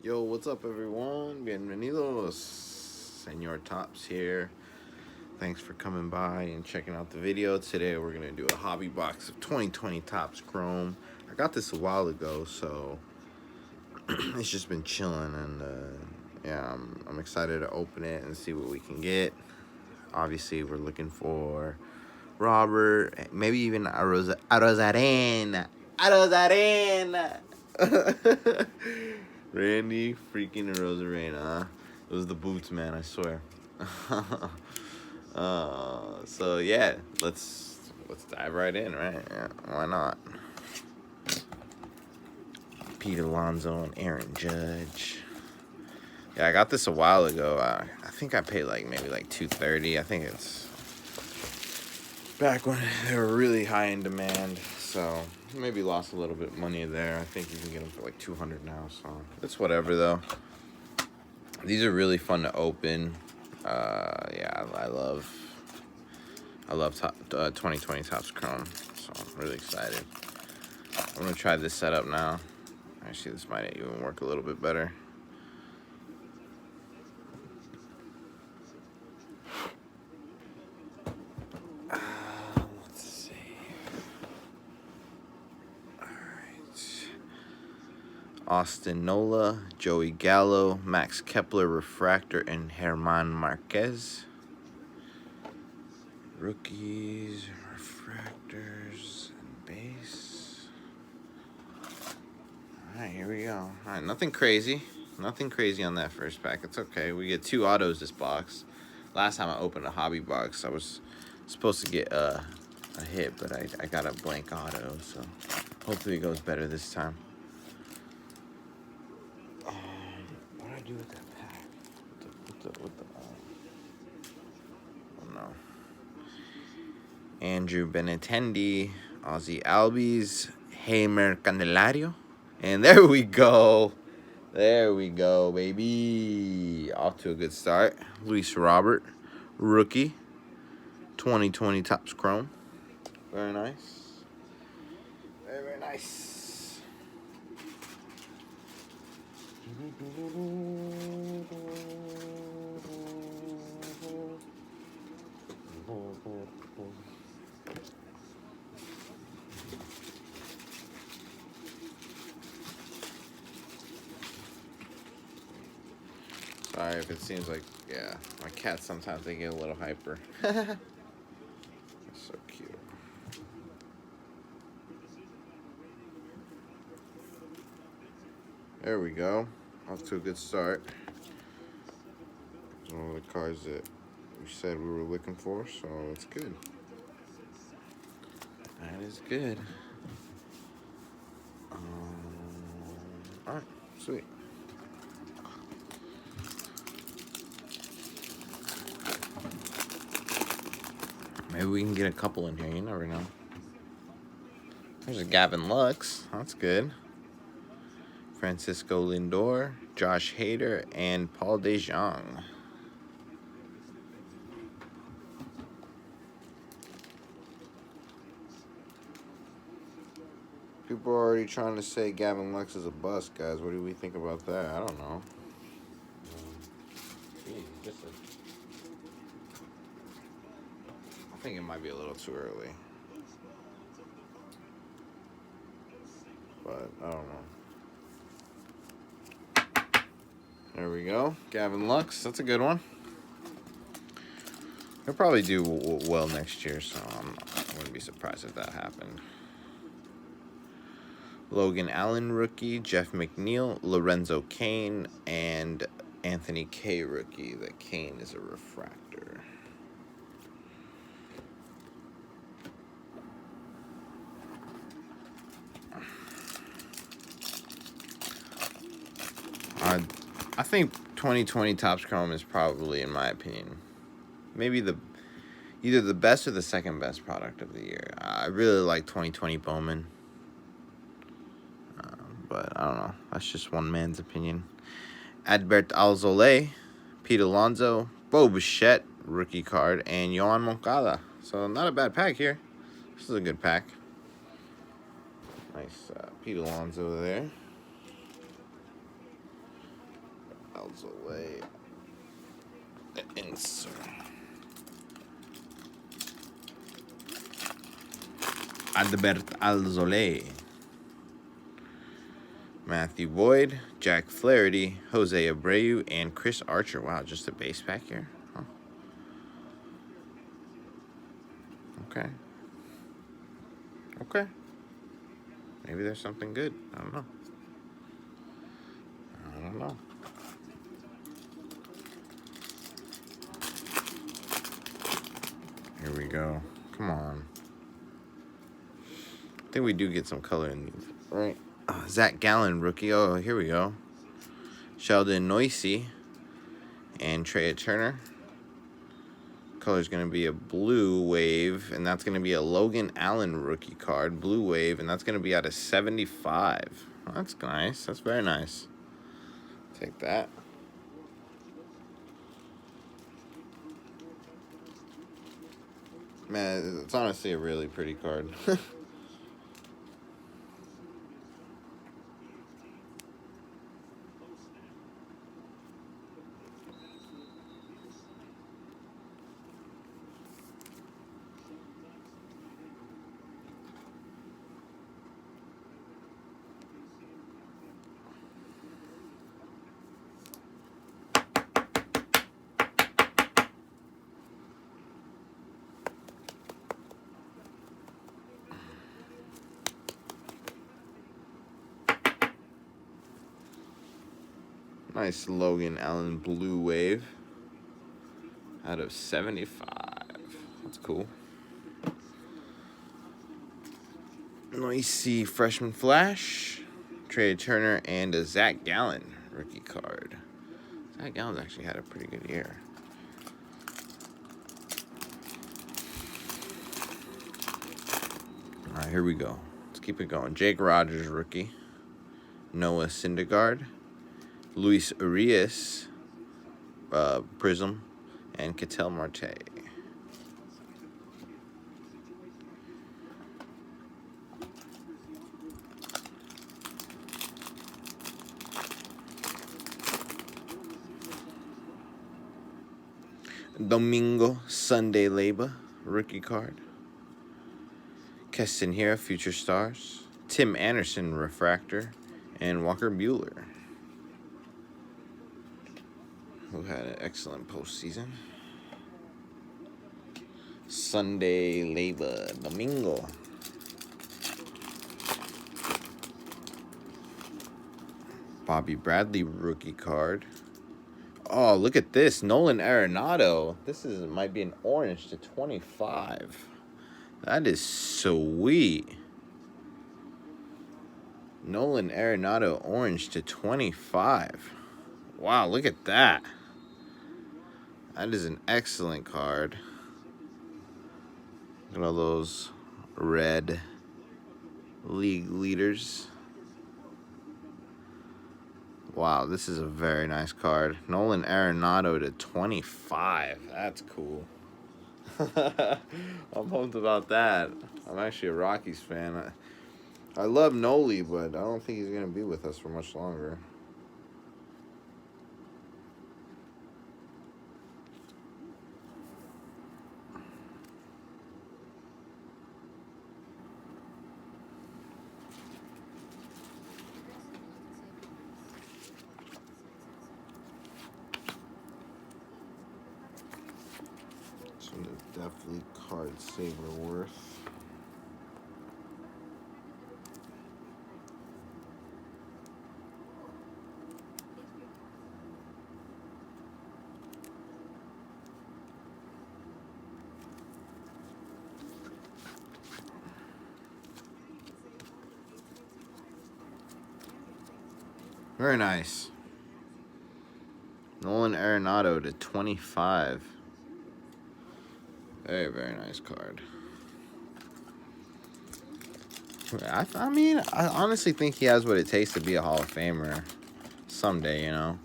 Yo, what's up, everyone? Bienvenidos. Senor Tops here. Thanks for coming by and checking out the video. Today, we're going to do a hobby box of 2020 Tops Chrome. I got this a while ago, so it's just been chilling. And yeah, I'm excited to open it and see what we can get. Obviously, we're looking for Robert, maybe even Arozarena. Randy freaking Rosarena. It was the boots, man, I swear. So yeah, let's dive right in, right? Yeah, why not? Pete Alonso and Aaron Judge. Yeah, I got this a while ago. I think I paid maybe $230. I think it's back when they were really high in demand. So maybe lost a little bit of money there. I think you can get them for $200 now. So it's whatever though. These are really fun to open. Yeah, I love 2020 Topps Chrome. So I'm really excited. I'm gonna try this setup now. Actually, this might even work a little bit better. Let's see. All right. Austin Nola, Joey Gallo, Max Kepler Refractor, and German Marquez. Rookies, refractors, and base. Alright, here we go. Alright, nothing crazy. Nothing crazy on that first pack. It's okay. We get 2 autos this box. Last time I opened a hobby box, I was supposed to get a hit, but I got a blank auto, so hopefully it goes better this time. What did I do with that pack? Oh no. Andrew Benintendi, Ozzy Albies, Heimer Candelario. And there we go. There we go, baby. Off to a good start. Luis Robert, rookie. 2020 Topps Chrome. Very nice. Very, very nice. Sorry if it seems like, yeah, my cats sometimes they get a little hyper. That's so cute. There we go. Off to a good start. It's one of the cards that we said we were looking for, so it's good. That is good. Alright, sweet. Maybe we can get a couple in here. You never know. There's a Gavin Lux. That's good. Francisco Lindor, Josh Hader, and Paul DeJong. People are already trying to say Gavin Lux is a bust, guys. What do we think about that? I don't know. I think it might be a little too early. But I don't know. There we go. Gavin Lux. That's a good one. He'll probably do well next year, so I wouldn't be surprised if that happened. Logan Allen rookie, Jeff McNeil, Lorenzo Cain, and Anthony K rookie. The Cain is a refractor. I think 2020 Topps Chrome is probably, in my opinion, maybe either the best or the second best product of the year. I really like 2020 Bowman. But I don't know. That's just one man's opinion. Adbert Alzolay, Pete Alonso, Bo Bichette, rookie card, and Yohan Moncada. So not a bad pack here. This is a good pack. Nice Pete Alonso there. Alzolay. Insert. Adbert Alzolay. Matthew Boyd, Jack Flaherty, Jose Abreu, and Chris Archer. Wow, just a base pack here. Huh. Okay. Okay. Maybe there's something good. I don't know. I don't know. Here we go. Come on. I think we do get some color in these. Right. Zach Gallen, rookie. Oh, here we go. Sheldon Noisy and Trey Turner. Color's going to be a blue wave, and that's going to be a Logan Allen rookie card. Blue wave, and that's going to be out of 75. Oh, that's nice. That's very nice. Take that. Man, it's honestly a really pretty card. Nice Logan Allen blue wave out of 75. That's cool. Noisy freshman flash, Trey Turner, and a Zach Gallen rookie card. Zach Gallen's actually had a pretty good year. All right, here we go. Let's keep it going. Jake Rogers rookie, Noah Syndergaard, Luis Urias, Prism, and Ketel Marte. Domingo Sunday Leba, rookie card. Keston Hiura, Future Stars. Tim Anderson, refractor. And Walker Buehler, who had an excellent postseason. Sunday Leba, Domingo. Bobby Bradley, rookie card. Oh, look at this. Nolan Arenado. This might be an orange to 25. That is sweet. Nolan Arenado, orange to 25. Wow, look at that. That is an excellent card. Look at all those red league leaders. Wow, this is a very nice card. Nolan Arenado to 25. That's cool. I'm pumped about that. I'm actually a Rockies fan. I love Noli, but I don't think he's going to be with us for much longer. So definitely card saver worth. Very nice. Nolan Arenado to 25. Very, very nice card. I mean, I honestly think he has what it takes to be a Hall of Famer someday, you know.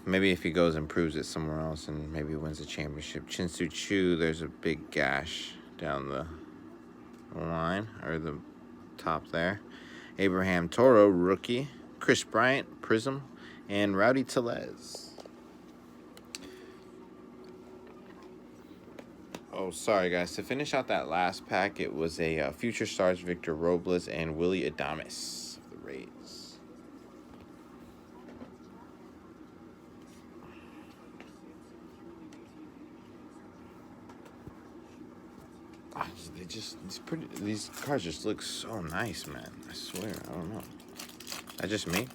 Maybe if he goes and proves it somewhere else and maybe wins a championship. Chin-Soo Choo, there's a big gash down the line, or the top there. Abraham Toro, rookie. Chris Bryant, Prism. and Rowdy Tellez. Oh, sorry, guys. To finish out that last pack, it was a Future Stars Victor Robles and Willy Adames of the Rays. These cards just look so nice, man. I swear, I don't know. That's just me.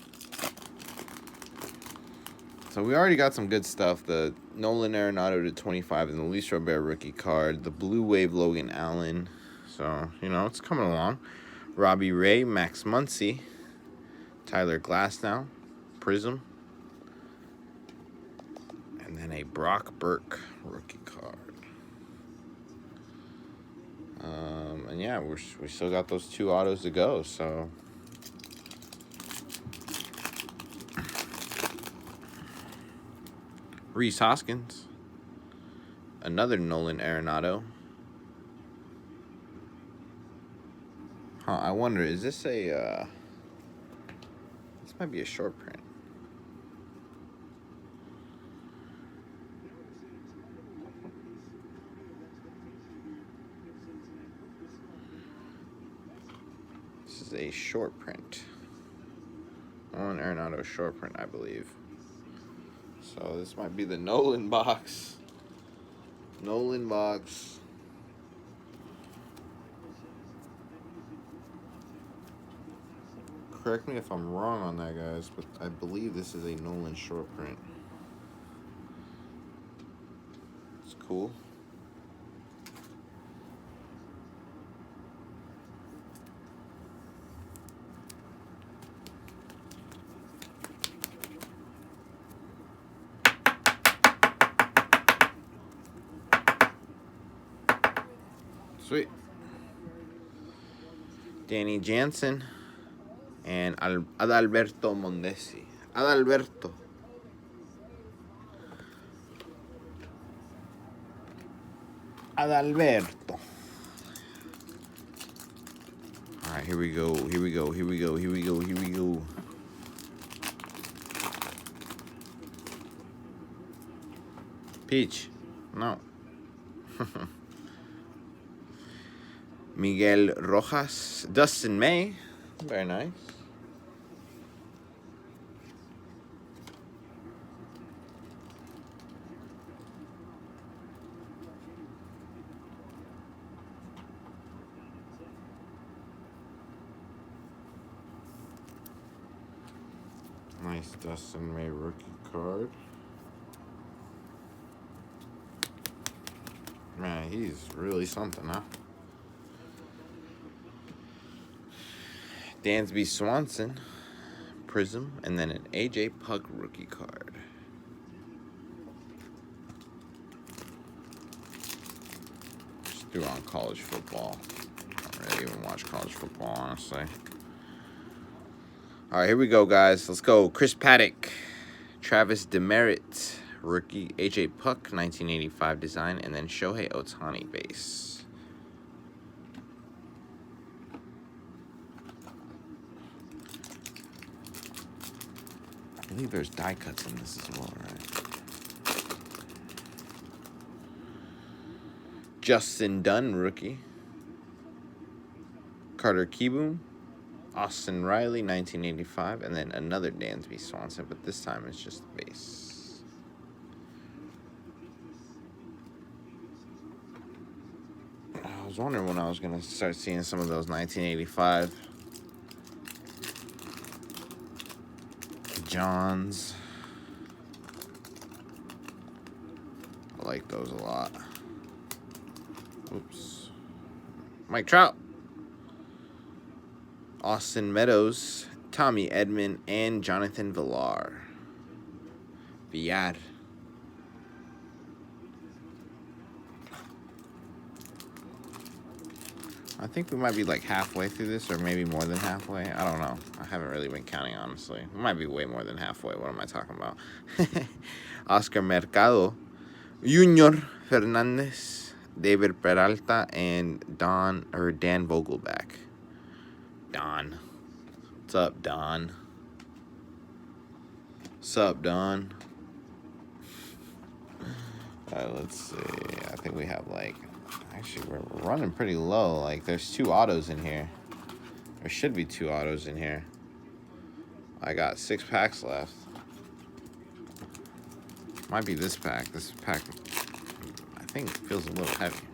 So we already got some good stuff. The Nolan Arenado to 25 and the Luis Robert rookie card. The Blue Wave Logan Allen. So, you know, it's coming along. Robbie Ray, Max Muncy, Tyler Glasnow, Prism, and then a Brock Burke rookie card. And yeah, we still got those 2 autos to go, so Rhys Hoskins, another Nolan Arenado. Huh, I wonder, is this a this might be a short print. This is a short print. Nolan Arenado short print, I believe. So this might be the Nolan box. Nolan box. Correct me if I'm wrong on that, guys, but I believe this is a Nolan short print. It's cool. Sweet. Danny Jansen and Adalberto Mondesi. Adalberto. Adalberto. All right, here we go. Here we go. Here we go. Here we go. Here we go. Peach. No. Miguel Rojas. Dustin May. Very nice. Nice Dustin May rookie card. Man, he's really something, huh? Dansby Swanson, Prism, and then an AJ Pug rookie card. Just threw on college football. I don't really even watch college football, honestly. All right, here we go, guys. Let's go. Chris Paddock, Travis Demerit, rookie, AJ Puck, 1985 design, and then Shohei Ohtani base. I believe there's die cuts in this as well, right? Justin Dunn, rookie. Carter Kieboom, Austin Riley, 1985, and then another Dansby Swanson, but this time it's just the base. I was wondering when I was going to start seeing some of those 1985 Johns. I like those a lot. Oops. Mike Trout. Austin Meadows, Tommy Edman, and Jonathan Villar. I think we might be like halfway through this, or maybe more than halfway. I don't know. I haven't really been counting, honestly. It might be way more than halfway. What am I talking about? Oscar Mercado, Junior Fernandez, David Peralta, and Dan Vogelback. Don. What's up, Don? Sup, Don? Alright, let's see. I think we have like... Actually, we're running pretty low. Like, there's 2 autos in here. There should be 2 autos in here. I got 6 packs left. Might be this pack. This pack, I think, feels a little heavy.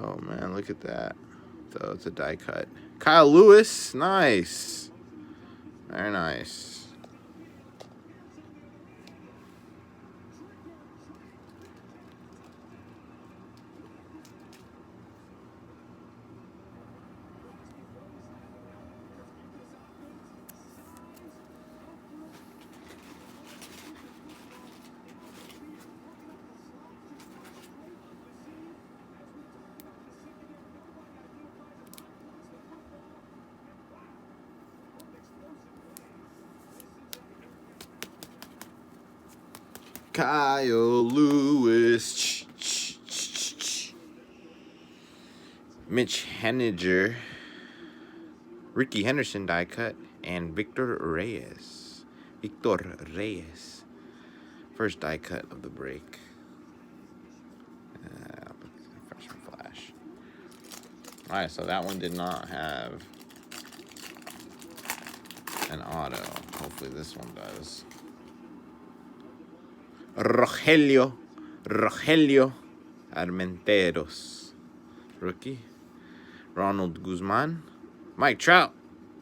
Oh, man, look at that. So it's a die cut. Kyle Lewis. Nice. Very nice. Kyle Lewis, Mitch Henniger, Ricky Henderson die cut, and Victor Reyes. First die cut of the break. Freshman flash. Alright, so that one did not have an auto. Hopefully this one does. Rogelio Armenteros, rookie. Ronald Guzman, Mike Trout,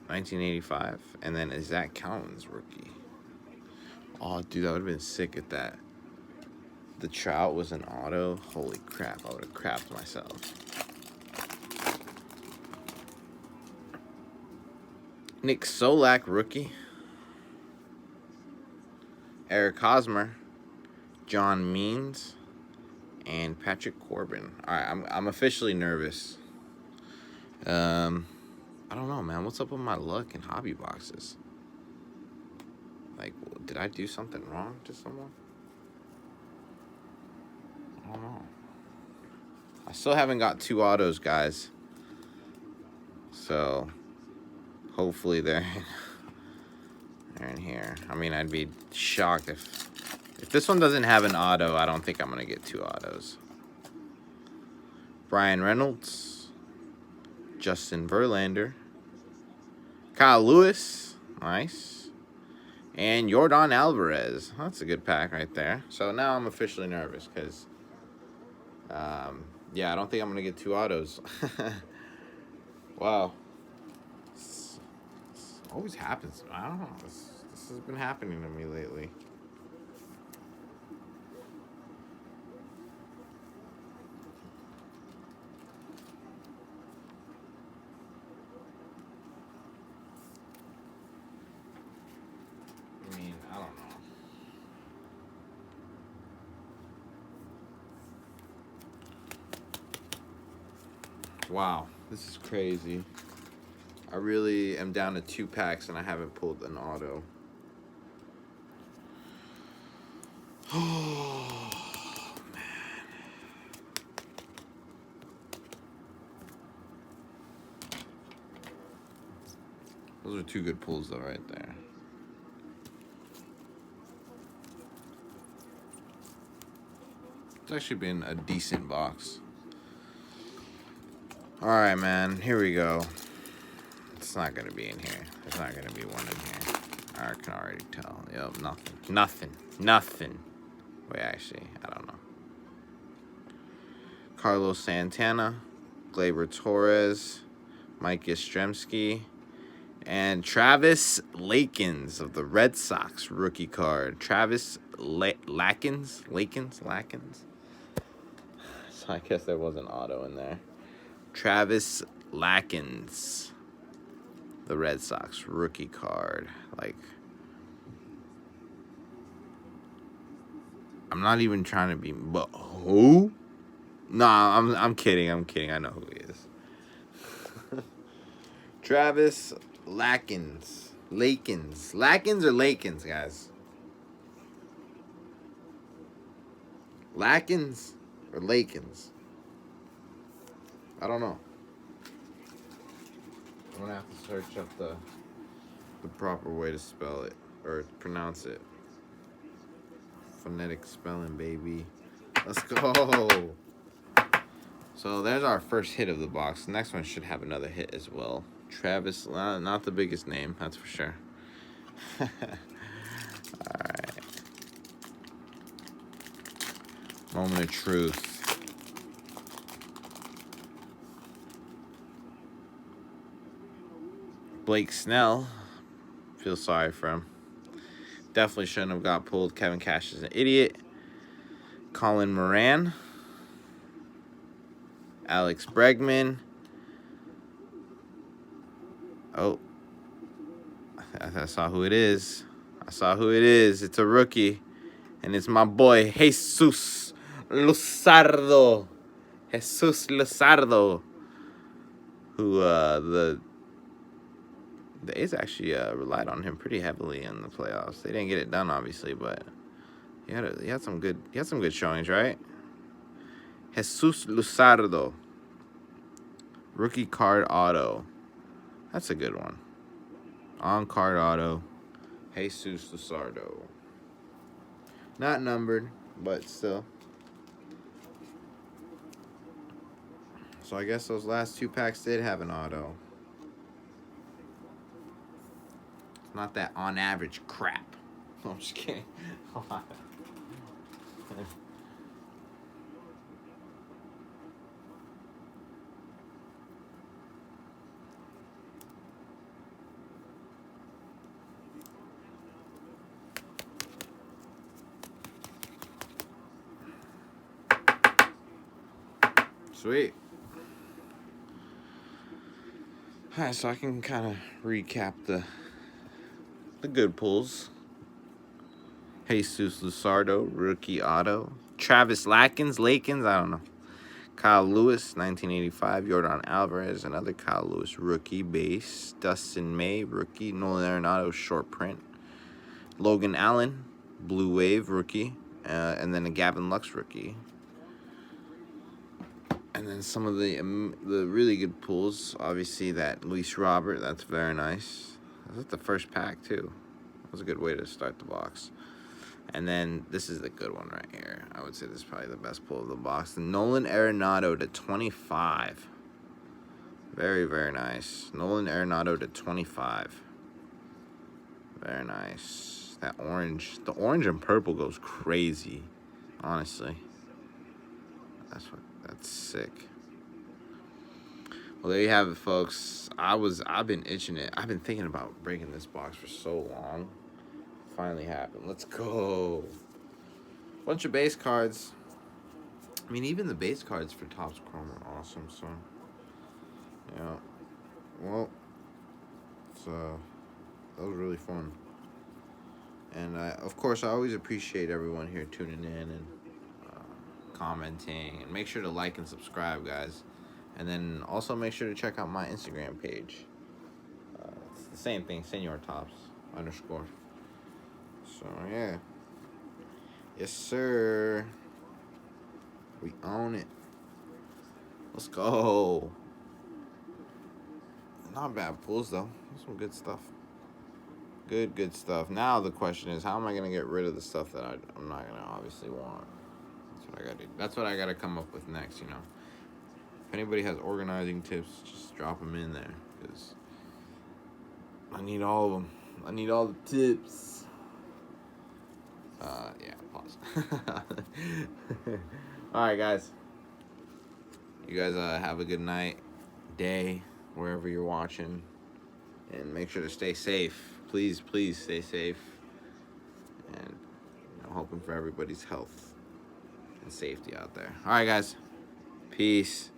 1985, and then a Zach Collins rookie. Oh, dude, that would have been sick if the Trout was an auto. Holy crap, I would have crapped myself. Nick Solak, rookie. Eric Hosmer, John Means, and Patrick Corbin. All right, I'm officially nervous. I don't know, man. What's up with my luck in hobby boxes? Like, did I do something wrong to someone? I don't know. I still haven't got 2 autos, guys. So, hopefully they're in here. I mean, I'd be shocked if this one doesn't have an auto. I don't think I'm gonna get 2 autos. Brian Reynolds, Justin Verlander, Kyle Lewis, nice, and Yordan Alvarez. That's a good pack right there. So now I'm officially nervous because, yeah, I don't think I'm gonna get 2 autos. Wow, this always happens. I don't know. This has been happening to me lately. I don't know. Wow, this is crazy. I really am down to 2 packs and I haven't pulled an auto. Oh, man. Those are 2 good pulls though right there. It's actually been a decent box. Alright, man. Here we go. It's not going to be in here. There's not going to be one in here. I can already tell. Yep, nothing. Wait, actually, I don't know. Carlos Santana, Gleyber Torres, Mike Yastrzemski, and Travis Lakins of the Red Sox rookie card. Travis Lakins. So I guess there was an auto in there. Travis Lakins, the Red Sox rookie card. Like, I'm not even trying to be, but who? Nah, I'm kidding. I know who he is. Travis Lakins. Lakins or Lakins, guys? Lakins or Lakins? I don't know. I'm gonna have to search up the the proper way to spell it or pronounce it. Phonetic spelling, baby. Let's go. So there's our first hit of the box. The next one should have another hit as well. Travis, not the biggest name, that's for sure. Alright. Moment of truth. Blake Snell. Feel sorry for him. Definitely shouldn't have got pulled. Kevin Cash is an idiot. Colin Moran. Alex Bregman. Oh. I saw who it is. It's a rookie. And it's my boy, Jesus Luzardo. Who, the A's actually relied on him pretty heavily in the playoffs. They didn't get it done, obviously, but he had some good showings, right? Jesus Luzardo. Rookie card auto. That's a good one. On card auto. Jesus Luzardo. Not numbered, but still. So I guess those last two packs did have an auto. It's not that on average crap. No, I'm just kidding. Sweet. Alright, so I can kind of recap the good pulls. Jesus Luzardo, rookie auto. Travis Lakins, I don't know. Kyle Lewis, 1985. Yordan Alvarez, another Kyle Lewis rookie base. Dustin May, rookie. Nolan Arenado, short print. Logan Allen, Blue Wave rookie. And then a Gavin Lux rookie. And then some of the really good pulls. Obviously, that Luis Robert, that's very nice. That was the first pack, too. That was a good way to start the box. And then this is the good one right here. I would say this is probably the best pull of the box. The Nolan Arenado to 25. Very, very nice. Nolan Arenado to 25. Very nice. That orange. The orange and purple goes crazy, honestly. That's sick. Well, there you have it, folks. I've been itching it. I've been thinking about breaking this box for so long. Finally happened. Let's go. Bunch of base cards. I mean, even the base cards for Topps Chrome are awesome. So, yeah. Well, that was really fun. And of course, I always appreciate everyone here tuning in and commenting. And make sure to like and subscribe, guys. And then also make sure to check out my Instagram page. It's the same thing, Senor Tops _. So, yeah. Yes, sir. We own it. Let's go. Not bad pulls, though. Some good stuff. Good stuff. Now the question is, how am I going to get rid of the stuff that I'm not going to obviously want? That's what I got to do. That's what I got to come up with next, you know. If anybody has organizing tips, just drop them in there. Because I need all of them. I need all the tips. Yeah, pause. Alright, guys. You guys have a good night, day, wherever you're watching. And make sure to stay safe. Please stay safe. And hoping for everybody's health and safety out there. Alright, guys. Peace.